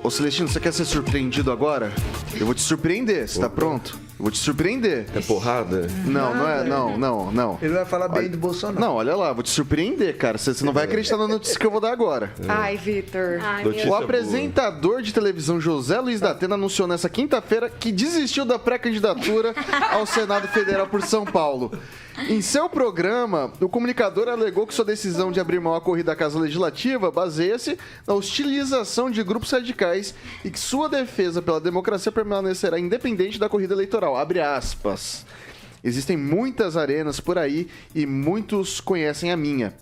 Ô Celestino, você quer ser surpreendido agora? Eu vou te surpreender, você tá pronto? Eu vou te surpreender. É porrada? Não. Ele vai falar bem do Bolsonaro. Não, olha lá, vou te surpreender, cara. Você não vai acreditar na notícia que eu vou dar agora. Ai, Vitor. O apresentador de televisão José Luiz da Atena anunciou nessa quinta-feira que desistiu da pré-candidatura ao Senado Federal por São Paulo. Em seu programa, o comunicador alegou que sua decisão de abrir mão à corrida à Casa Legislativa baseia-se na hostilização de grupos radicais e que sua defesa pela democracia permanecerá independente da corrida eleitoral. Abre aspas. Existem muitas arenas por aí e muitos conhecem a minha.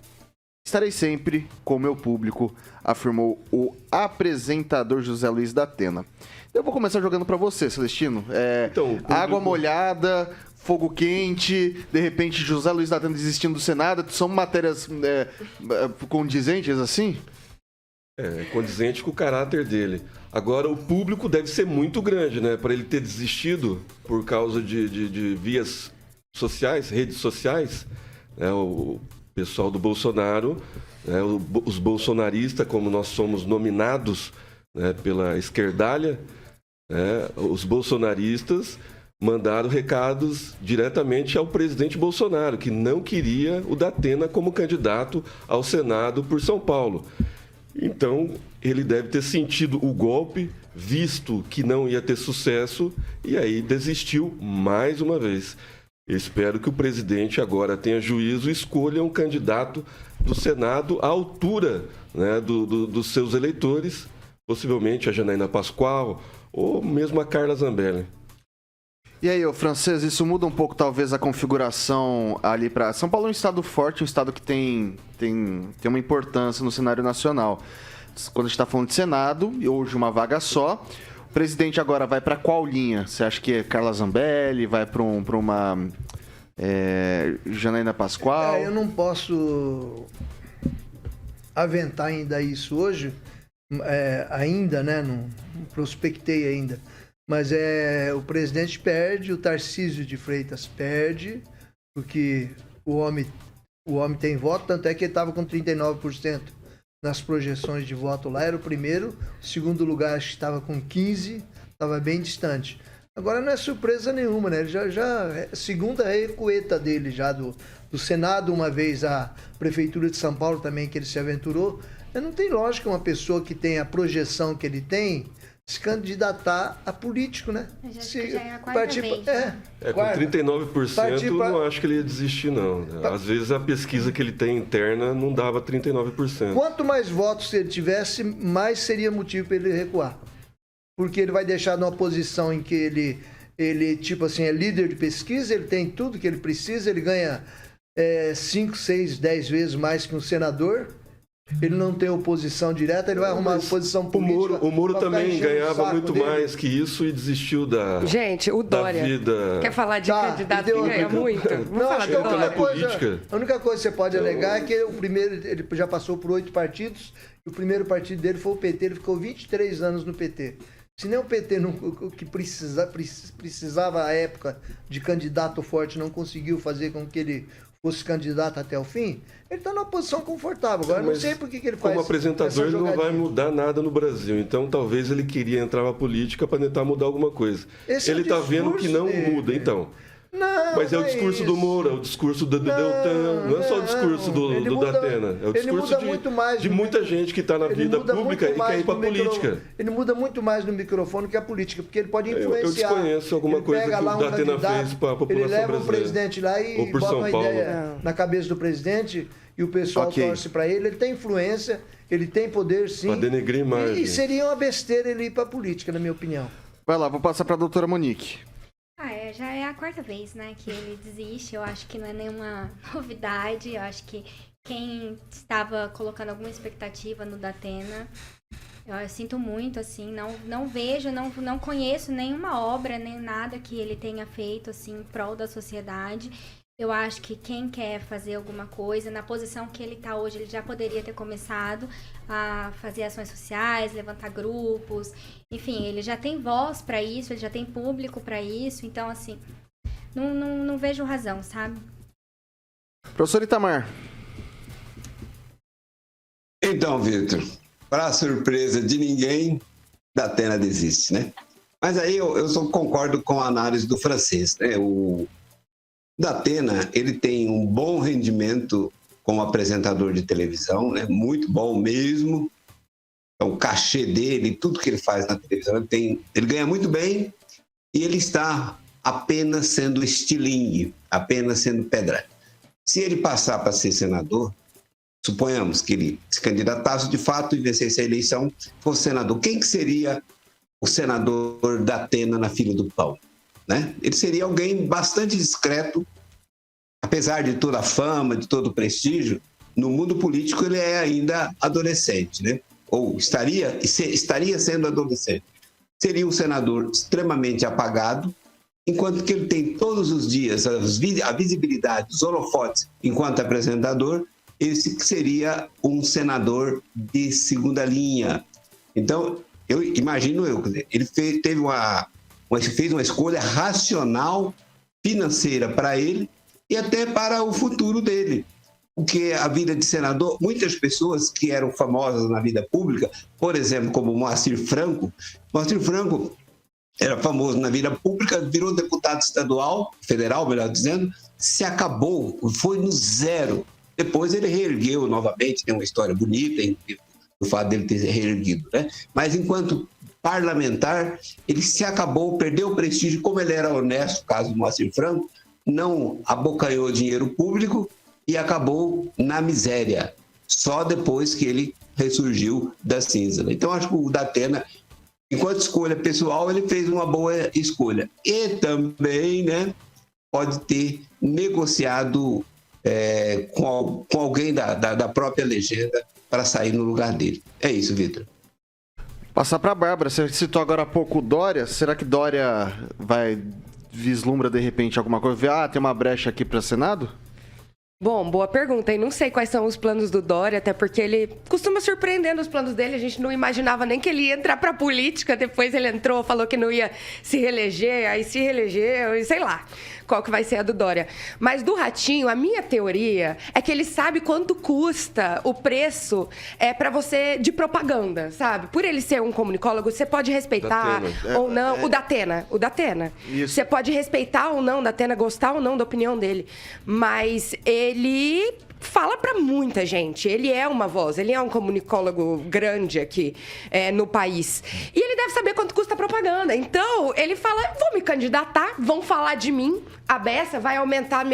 Estarei sempre com o meu público, afirmou o apresentador José Luiz da Atena. Eu vou começar jogando para você, Celestino. Público... Água molhada, fogo quente, de repente José Luiz da Atena desistindo do Senado. São matérias condizentes assim? Condizente com o caráter dele. Agora, o público deve ser muito grande, né? Para ele ter desistido por causa de vias sociais, redes sociais, né? O pessoal do Bolsonaro, né? Os bolsonaristas, como nós somos nominados, né? Pela esquerdalha, né? Os bolsonaristas mandaram recados diretamente ao presidente Bolsonaro, que não queria o Datena como candidato ao Senado por São Paulo. Então, ele deve ter sentido o golpe, visto que não ia ter sucesso, e aí desistiu mais uma vez. Eu espero que o presidente agora tenha juízo e escolha um candidato do Senado à altura, né, dos seus eleitores, possivelmente a Janaína Pascoal ou mesmo a Carla Zambelli. E aí, ô Francês, isso muda um pouco, talvez, a configuração ali para... São Paulo é um estado forte, um estado que tem uma importância no cenário nacional. Quando a gente está falando de Senado, e hoje uma vaga só, o presidente agora vai para qual linha? Você acha que é Carla Zambelli, vai para uma Janaína Pascoal? Eu não posso aventar ainda isso hoje, ainda, né? Não prospectei ainda. Mas o presidente perde, o Tarcísio de Freitas perde, porque o homem tem voto, tanto é que ele estava com 39% nas projeções de voto lá, era o primeiro, o segundo lugar acho que estava com 15%, estava bem distante. Agora não é surpresa nenhuma, né? Ele já segunda recueta dele já do Senado, uma vez a Prefeitura de São Paulo também, que ele se aventurou. Não tem lógica uma pessoa que tem a projeção que ele tem se candidatar a político, né? Já é a quarta vez. Com 39% eu não acho que ele ia desistir, não. Às vezes a pesquisa que ele tem interna não dava 39%. Quanto mais votos ele tivesse, mais seria motivo para ele recuar. Porque ele vai deixar numa posição em que ele tipo assim, é líder de pesquisa, ele tem tudo que ele precisa, ele ganha 5, 6, 10 vezes mais que um senador. Ele não tem oposição direta, ele vai arrumar oposição política. O Moro também ganhava muito mais que isso e desistiu da Gente, o Dória. Vida. Quer falar de candidato que ganha muito? Vamos falar do Dória. A única coisa que você pode alegar é que ele já passou por 8 partidos e o primeiro partido dele foi o PT. Ele ficou 23 anos no PT. Se nem o PT, que precisava à época de candidato forte, não conseguiu fazer com que ele fosse candidato até o fim, ele está numa posição confortável. Agora, não sei por que ele faz. Como apresentador, ele não vai mudar nada no Brasil. Então, talvez ele queria entrar na política para tentar mudar alguma coisa. Ele está vendo que não muda, então. Não, mas é o discurso do Moro, é o discurso do Deltan, não é só o discurso do Datena, é o discurso de muita gente que está na vida pública e quer ir para a política. Ele muda muito mais no microfone que a política, porque ele pode influenciar. Eu desconheço alguma coisa que o Datena fez para a população brasileira. Ele leva o presidente lá e bota uma ideia na cabeça do presidente e o pessoal torce para ele. Ele tem influência, ele tem poder, sim. Para denegrir mais. E seria uma besteira ele ir para a política, na minha opinião. Vai lá, vou passar para a doutora Monique. Já é a quarta vez, né, que ele desiste. Eu acho que não é nenhuma novidade. Eu acho que quem estava colocando alguma expectativa no Datena, eu sinto muito, assim, não vejo, não conheço nenhuma obra, nem nada que ele tenha feito, assim, em prol da sociedade. Eu acho que quem quer fazer alguma coisa, na posição que ele está hoje, ele já poderia ter começado a fazer ações sociais, levantar grupos. Enfim, ele já tem voz para isso, ele já tem público para isso. Então, assim, não vejo razão, sabe? Professor Itamar. Então, Vitor, para surpresa de ninguém, Datena desiste, né? Mas aí eu só concordo com a análise do francês, né? O Datena, ele tem um bom rendimento como apresentador de televisão, né? Muito bom mesmo. O cachê dele, tudo que ele faz na televisão, ele ganha muito bem e ele está apenas sendo estilingue, apenas sendo pedra. Se ele passar para ser senador, suponhamos que ele se candidatasse de fato e vencesse a eleição, fosse senador, quem que seria o senador Datena na fila do pão? Né? Ele seria alguém bastante discreto, apesar de toda a fama, de todo o prestígio, no mundo político ele é ainda adolescente, né? Ou estaria sendo adolescente. Seria um senador extremamente apagado, enquanto que ele tem todos os dias a visibilidade dos holofotes enquanto apresentador, esse seria um senador de segunda linha. Então, eu imagino ele fez uma escolha racional financeira para ele e até para o futuro dele. Porque a vida de senador, muitas pessoas que eram famosas na vida pública, por exemplo, como Moacir Franco era famoso na vida pública, virou deputado estadual, federal, melhor dizendo, se acabou, foi no zero. Depois ele reergueu novamente, tem uma história bonita o fato dele ter reerguido, né? Mas enquanto parlamentar, ele se acabou, perdeu o prestígio, como ele era honesto, caso do Moacir Franco, não abocanhou dinheiro público e acabou na miséria, só depois que ele ressurgiu da cinza. Então, acho que o Datena, enquanto escolha pessoal, ele fez uma boa escolha. E também, né, pode ter negociado com alguém da própria legenda para sair no lugar dele. É isso, Vitor. Passar para a Bárbara, você citou agora há pouco o Dória. Será que Dória vislumbra de repente alguma coisa? Tem uma brecha aqui para Senado? Bom, boa pergunta. E não sei quais são os planos do Dória, até porque ele costuma surpreender nos planos dele. A gente não imaginava nem que ele ia entrar pra política. Depois ele entrou, falou que não ia se reeleger, aí se reelegeu e sei lá qual que vai ser a do Dória. Mas do Ratinho, a minha teoria é que ele sabe quanto custa o preço para você de propaganda, sabe? Por ele ser um comunicólogo, você pode respeitar ou não. O Datena. Isso. Você pode respeitar ou não o Datena, gostar ou não da opinião dele. Mas ele fala para muita gente. Ele é uma voz, ele é um comunicólogo grande aqui no país. E ele deve saber quanto custa a propaganda. Então, ele fala, vou me candidatar, vão falar de mim, a beça vai aumentar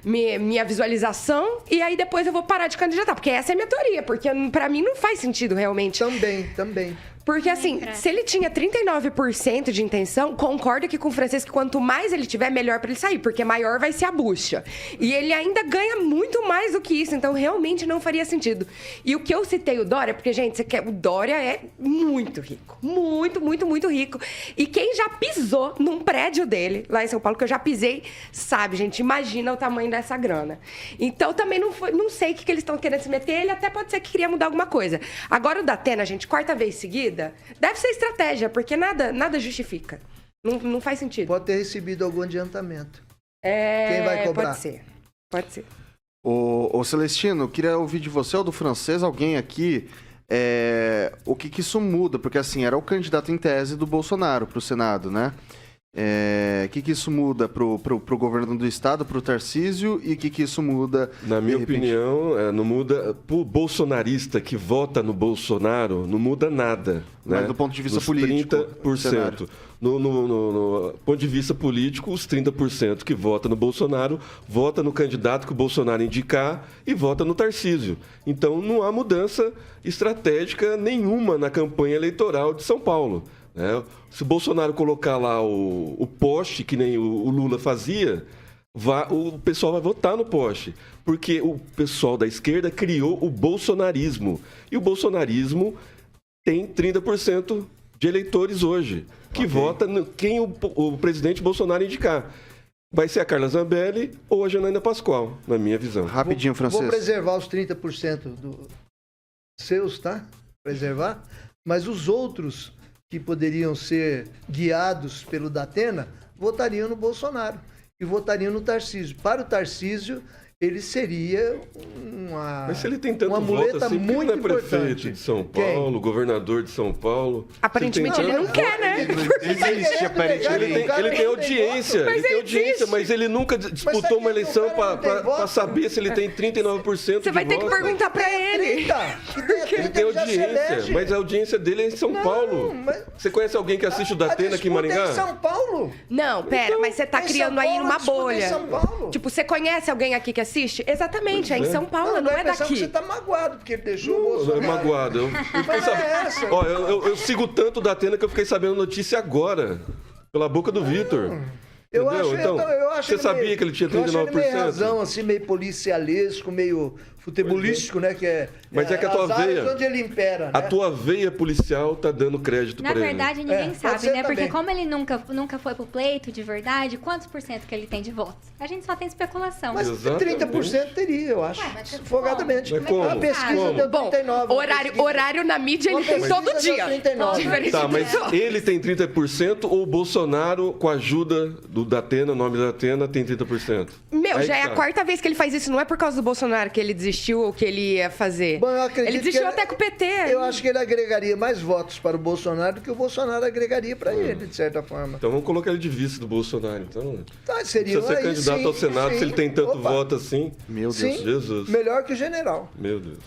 minha visualização, e aí depois eu vou parar de candidatar. Porque essa é a minha teoria, porque para mim não faz sentido realmente. Também. Porque, assim, se ele tinha 39% de intenção, concordo aqui com o Francês que quanto mais ele tiver, melhor para ele sair, porque maior vai ser a bucha. E ele ainda ganha muito mais do que isso, então realmente não faria sentido. E o que eu citei o Dória, porque, gente, o Dória é muito rico. Muito, muito, muito rico. E quem já pisou num prédio dele, lá em São Paulo, que eu já pisei, sabe, gente, imagina o tamanho dessa grana. Então, também não sei o que eles estão querendo se meter, ele até pode ser que queria mudar alguma coisa. Agora, o Datena, gente, quarta vez seguida, deve ser estratégia, porque nada justifica. Não faz sentido. Pode ter recebido algum adiantamento. Quem vai cobrar? Pode ser. Ô Celestino, eu queria ouvir de você ou do Francês, alguém aqui, o que isso muda? Porque, assim, era o candidato em tese do Bolsonaro para o Senado, né? O que isso muda pro governo do estado, pro Tarcísio, e o que isso muda? Na minha opinião, não muda. Pro bolsonarista que vota no Bolsonaro, não muda nada. Mas né? do ponto de vista Nos político, 30%. No ponto de vista político, os 30% que vota no Bolsonaro, vota no candidato que o Bolsonaro indicar e vota no Tarcísio. Então, não há mudança estratégica nenhuma na campanha eleitoral de São Paulo. Se o Bolsonaro colocar lá o poste, que nem o Lula fazia, o pessoal vai votar no poste. Porque o pessoal da esquerda criou o bolsonarismo. E o bolsonarismo tem 30% de eleitores hoje, que vota quem o presidente Bolsonaro indicar. Vai ser a Carla Zambelli ou a Janaína Pascoal, na minha visão. Rapidinho, Francês. Vou preservar os 30% seus, tá? Preservar. Mas os outros que poderiam ser guiados pelo Datena, votariam no Bolsonaro e votariam no Tarcísio. Para o Tarcísio, ele seria uma, Mas se ele tem tanto uma voto muleta assim, por que muito ele não é prefeito importante. de São Quem? Paulo, governador de São Paulo? Aparentemente Se ele ele tem não quer, né? Existe, aparentemente. Ele tem audiência, Mas ele tem ele audiência, existe. mas ele nunca sabe disputou uma que o eleição cara não tem para voto? saber se ele tem 39% Você vai ter que perguntar pra ele. 30, que tenha 30, Ele tem já se audiência, elege. mas a audiência dele é em São Paulo. mas- Você conhece alguém que assiste o Datena aqui em disputa é Maringá? em São Paulo. Não, pera, mas você tá Em criando São aí Paulo, uma a disputa é em bolha. São Paulo. Tipo, você conhece alguém aqui que assiste? Exatamente, é em São Paulo, não dá a é impressão que daqui. você tá magoado, porque ele deixou o Eu Bolsonaro. magoado. Eu fiquei Mas é sabendo. essa. Ó, eu sigo tanto o Datena que eu fiquei sabendo a notícia agora. Pela boca do Vitor. Eu Entendeu? acho, Então, eu acho você ele sabia meio- que ele tinha Eu acho ele 39%? meio razão, assim, meio policialesco, meio futebolístico, né? Que é, Mas é que a tua as áreas veia- onde ele impera, né? A tua veia policial tá dando crédito Na pra verdade, ele. ninguém pode sabe, ser né? Porque também. como ele nunca foi pro pleito de verdade, quantos por cento que ele tem de votos? A gente só tem especulação. Mas Exatamente. 30% teria, eu acho. Ué, mas Afogadamente. Mas como? A pesquisa Como? deu Bom, 39. horário na mídia ele Uma tem pesquisa todo deu dia. 39. Diferente Tá, de mas pessoas. ele tem 30% ou o Bolsonaro, com a ajuda do Datena, o nome da Datena, tem 30%? Meu, Aí já que é a tá. quarta vez que ele faz isso. Não é por causa do Bolsonaro que ele desistiu ou que ele ia fazer. Bom, eu acredito ele desistiu que até com o PT. Eu acho que ele agregaria mais votos para o Bolsonaro do que o Bolsonaro agregaria para ele, de certa forma. Então vamos colocar ele de vice do Bolsonaro, então. Tá, seria Precisa ser aí, candidato sim, ao Senado sim. se ele tem tanto Opa. voto assim. Meu Deus. Sim, Jesus. melhor que o general. Meu Deus.